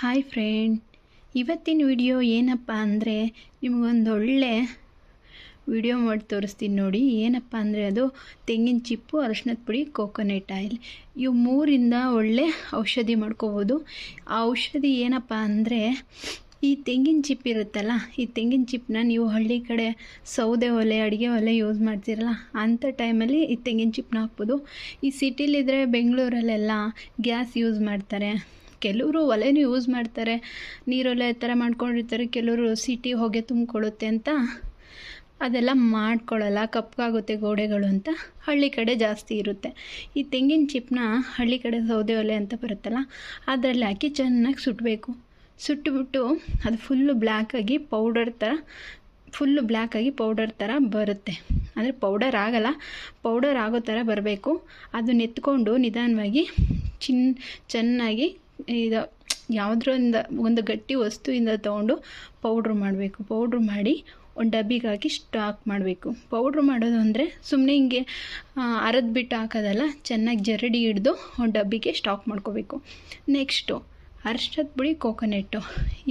Hi friend, ಇವತ್ತಿನ video ಏನಪ್ಪ ಅಂದರೆ ನಿಮಗೊಂದು ಒಳ್ಳೆ ವಿಡಿಯೋ ಮಾಡಿ ತೋರಿಸ್ತೀನಿ ನೋಡಿ. ಏನಪ್ಪ ಅಂದರೆ ಅದು ತೆಂಗಿನ ಚಿಪ್ಪು, ಅರಿಶಿನದ ಪುಡಿ, ಕೋಕೋನಟ್ ಆಯಿಲ್, ಇವು ಮೂರಿಂದ ಒಳ್ಳೆ ಔಷಧಿ ಮಾಡ್ಕೋಬೋದು. ಆ ಔಷಧಿ ಏನಪ್ಪ ಅಂದರೆ ಈ ತೆಂಗಿನ ಚಿಪ್ ಇರುತ್ತಲ್ಲ, ಈ ತೆಂಗಿನ ಚಿಪ್ಪನ್ನ ನೀವು ಹಳ್ಳಿ ಕಡೆ ಸೌದೆ ಒಲೆ, ಅಡುಗೆ ಒಲೆ ಯೂಸ್ ಮಾಡ್ತೀರಲ್ಲ, ಅಂಥ ಟೈಮಲ್ಲಿ ಈ ತೆಂಗಿನ ಚಿಪ್ಪನ್ನ ಹಾಕ್ಬೋದು. ಈ ಸಿಟಿಲಿದ್ದರೆ ಬೆಂಗಳೂರಲ್ಲೆಲ್ಲ ಗ್ಯಾಸ್ ಯೂಸ್ ಮಾಡ್ತಾರೆ, ಕೆಲವರು ಒಲೆನೂ ಯೂಸ್ ಮಾಡ್ತಾರೆ, ನೀರೊಲೆ ಥರ ಮಾಡ್ಕೊಂಡಿರ್ತಾರೆ. ಕೆಲವರು ಸಿಟಿ ಹೊಗೆ ತುಂಬಿಕೊಳ್ಳುತ್ತೆ ಅಂತ ಅದೆಲ್ಲ ಮಾಡ್ಕೊಳ್ಳಲ್ಲ, ಕಪ್ಪಗಾಗುತ್ತೆ ಗೋಡೆಗಳು ಅಂತ ಹಳ್ಳಿ ಕಡೆ ಜಾಸ್ತಿ ಇರುತ್ತೆ. ಈ ತೆಂಗಿನ ಚಿಪ್ಪನ್ನ ಹಳ್ಳಿ ಕಡೆ ಸೌದೆ ಒಲೆ ಅಂತ ಬರುತ್ತಲ್ಲ, ಅದರಲ್ಲಿ ಹಾಕಿ ಚೆನ್ನಾಗಿ ಸುಟ್ಟಬೇಕು. ಸುಟ್ಟುಬಿಟ್ಟು ಅದು ಫುಲ್ಲು ಬ್ಲ್ಯಾಕಾಗಿ ಪೌಡರ್ ಥರ ಬರುತ್ತೆ. ಅಂದರೆ ಪೌಡರ್ ಆಗಲ್ಲ, ಪೌಡರ್ ಆಗೋ ಥರ ಬರಬೇಕು. ಅದನ್ನ ಎತ್ಕೊಂಡು ನಿಧಾನವಾಗಿ ಚೆನ್ನಾಗಿ ಇದು ಯಾವುದರಿಂದ ಒಂದು ಗಟ್ಟಿ ವಸ್ತುವಿಂದ ತೊಗೊಂಡು ಪೌಡ್ರ್ ಮಾಡಬೇಕು. ಪೌಡ್ರ್ ಮಾಡಿ ಒಂದು ಡಬ್ಬಿಗೆ ಹಾಕಿ ಸ್ಟಾಕ್ ಮಾಡಬೇಕು. ಪೌಡ್ರ್ ಮಾಡೋದು ಅಂದರೆ ಸುಮ್ಮನೆ ಹಿಂಗೆ ಅರೆದ್ಬಿಟ್ಟು ಹಾಕೋದಲ್ಲ, ಚೆನ್ನಾಗಿ ಜರಡಿ ಹಿಡ್ದು ಒಂದು ಡಬ್ಬಿಗೆ ಸ್ಟಾಕ್ ಮಾಡ್ಕೋಬೇಕು. ನೆಕ್ಸ್ಟು ಅರಿಶಿನದ ಪುಡಿ, ಕೋಕೋನೆಟ್ಟು,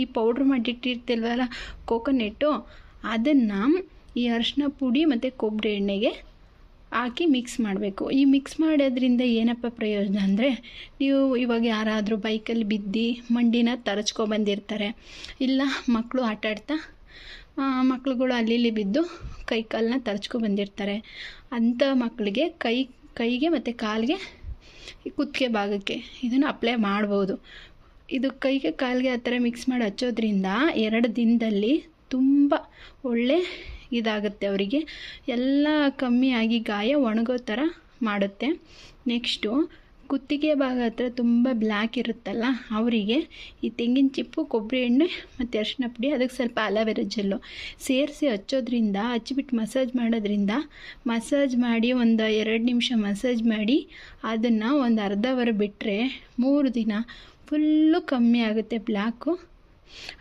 ಈ ಪೌಡ್ರ್ ಮಾಡಿಟ್ಟಿರ್ತಿಲ್ವಲ್ಲ ಕೋಕೋನೆಟ್ಟು, ಅದನ್ನು ಈ ಅರಿಶಿನ ಪುಡಿ ಮತ್ತು ಕೊಬ್ಬರಿ ಎಣ್ಣೆಗೆ ಹಾಕಿ ಮಿಕ್ಸ್ ಮಾಡಬೇಕು. ಈ ಮಿಕ್ಸ್ ಮಾಡೋದ್ರಿಂದ ಏನಪ್ಪ ಪ್ರಯೋಜನ ಅಂದರೆ, ನೀವು ಇವಾಗ ಯಾರಾದರೂ ಬೈಕಲ್ಲಿ ಬಿದ್ದು ಮಂಡಿನ ತರಚ್ಕೊಬಂದಿರ್ತಾರೆ, ಇಲ್ಲ ಮಕ್ಕಳು ಆಟಾಡ್ತಾ ಮಕ್ಳುಗಳು ಅಲ್ಲಿ ಬಿದ್ದು ಕೈ ಕಾಲನ್ನ ತರಚ್ಕೊಬಂದಿರ್ತಾರೆ. ಅಂಥ ಮಕ್ಕಳಿಗೆ ಕೈಗೆ ಮತ್ತು ಕಾಲಿಗೆ, ಕುತ್ತಿಗೆ ಭಾಗಕ್ಕೆ ಇದನ್ನು ಅಪ್ಲೈ ಮಾಡ್ಬೋದು. ಇದು ಕೈಗೆ ಕಾಲಿಗೆ ಆ ಥರ ಮಿಕ್ಸ್ ಮಾಡಿ ಹಚ್ಚೋದ್ರಿಂದ 2 ದಿನದಲ್ಲಿ ತುಂಬ ಒಳ್ಳೆ ಇದಾಗುತ್ತೆ, ಅವರಿಗೆ ಎಲ್ಲ ಕಮ್ಮಿಯಾಗಿ ಗಾಯ ಒಣಗೋ ಥರ ಮಾಡುತ್ತೆ. ನೆಕ್ಸ್ಟು ಕುತ್ತಿಗೆ ಭಾಗ ಹತ್ರ ತುಂಬ ಬ್ಲ್ಯಾಕ್ ಇರುತ್ತಲ್ಲ, ಅವರಿಗೆ ಈ ತೆಂಗಿನ ಚಿಪ್ಪು, ಕೊಬ್ಬರಿ ಎಣ್ಣೆ ಮತ್ತು ಅರಿಶಿನ ಪುಡಿ, ಅದಕ್ಕೆ ಸ್ವಲ್ಪ ಅಲೋವೆರಾ ಜೆಲ್ಲು ಸೇರಿಸಿ ಹಚ್ಚೋದ್ರಿಂದ, ಹಚ್ಚಿಬಿಟ್ಟು ಮಸಾಜ್ ಮಾಡಿ ಒಂದು 2 ನಿಮಿಷ ಮಸಾಜ್ ಮಾಡಿ ಅದನ್ನು ಒಂದು ಅರ್ಧ ಅವರ್ ಬಿಟ್ಟರೆ 3 ದಿನ ಫುಲ್ಲು ಕಮ್ಮಿ ಆಗುತ್ತೆ ಬ್ಲ್ಯಾಕು.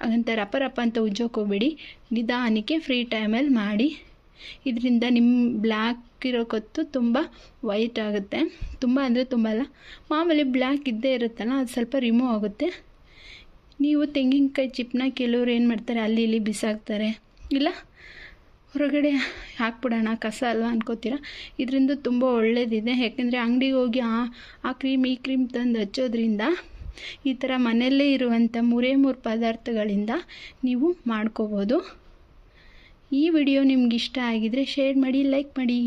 ಹಾಗಂತ ರಪ ಅಂತ ಉಜ್ಜೋಕೋಬೇಡಿ, ನಿಧಾನಕ್ಕೆ ಫ್ರೀ ಟೈಮಲ್ಲಿ ಮಾಡಿ. ಇದರಿಂದ ನಿಮ್ಮ ಬ್ಲ್ಯಾಕ್ ಇರೋ ಕತ್ತು ತುಂಬ ವೈಟ್ ಆಗುತ್ತೆ. ತುಂಬ ಅಂದರೆ ತುಂಬ ಅಲ್ಲ, ಮಾಮೂಲಿ ಬ್ಲ್ಯಾಕ್ ಇದ್ದೇ ಇರುತ್ತಲ್ಲ, ಅದು ಸ್ವಲ್ಪ ರಿಮೂವ್ ಆಗುತ್ತೆ. ನೀವು ತೆಂಗಿನಕಾಯಿ ಚಿಪ್ಪನ್ನ ಕೆಲವ್ರು ಏನು ಮಾಡ್ತಾರೆ, ಅಲ್ಲಿ ಇಲ್ಲಿ ಬಿಸಾಕ್ತಾರೆ, ಇಲ್ಲ ಹೊರಗಡೆ ಹಾಕ್ಬಿಡೋಣ ಕಸ ಅಲ್ವಾ ಅನ್ಕೋತೀರ. ಇದರಿಂದ ತುಂಬ ಒಳ್ಳೆಯದಿದೆ. ಯಾಕೆಂದರೆ ಅಂಗಡಿಗೆ ಹೋಗಿ ಆ ಕ್ರೀಮ್ ಈ ಕ್ರೀಮ್ ತಂದು ಹಚ್ಚೋದ್ರಿಂದ ಈ ಥರ ಮನೆಯಲ್ಲೇ ಇರುವಂಥ 3 ಪದಾರ್ಥಗಳಿಂದ ನೀವು ಮಾಡ್ಕೋಬೋದು. ಈ ವಿಡಿಯೋ ನಿಮ್ಗೆ ಇಷ್ಟ ಆಗಿದರೆ ಶೇರ್ ಮಾಡಿ, ಲೈಕ್ ಮಾಡಿ.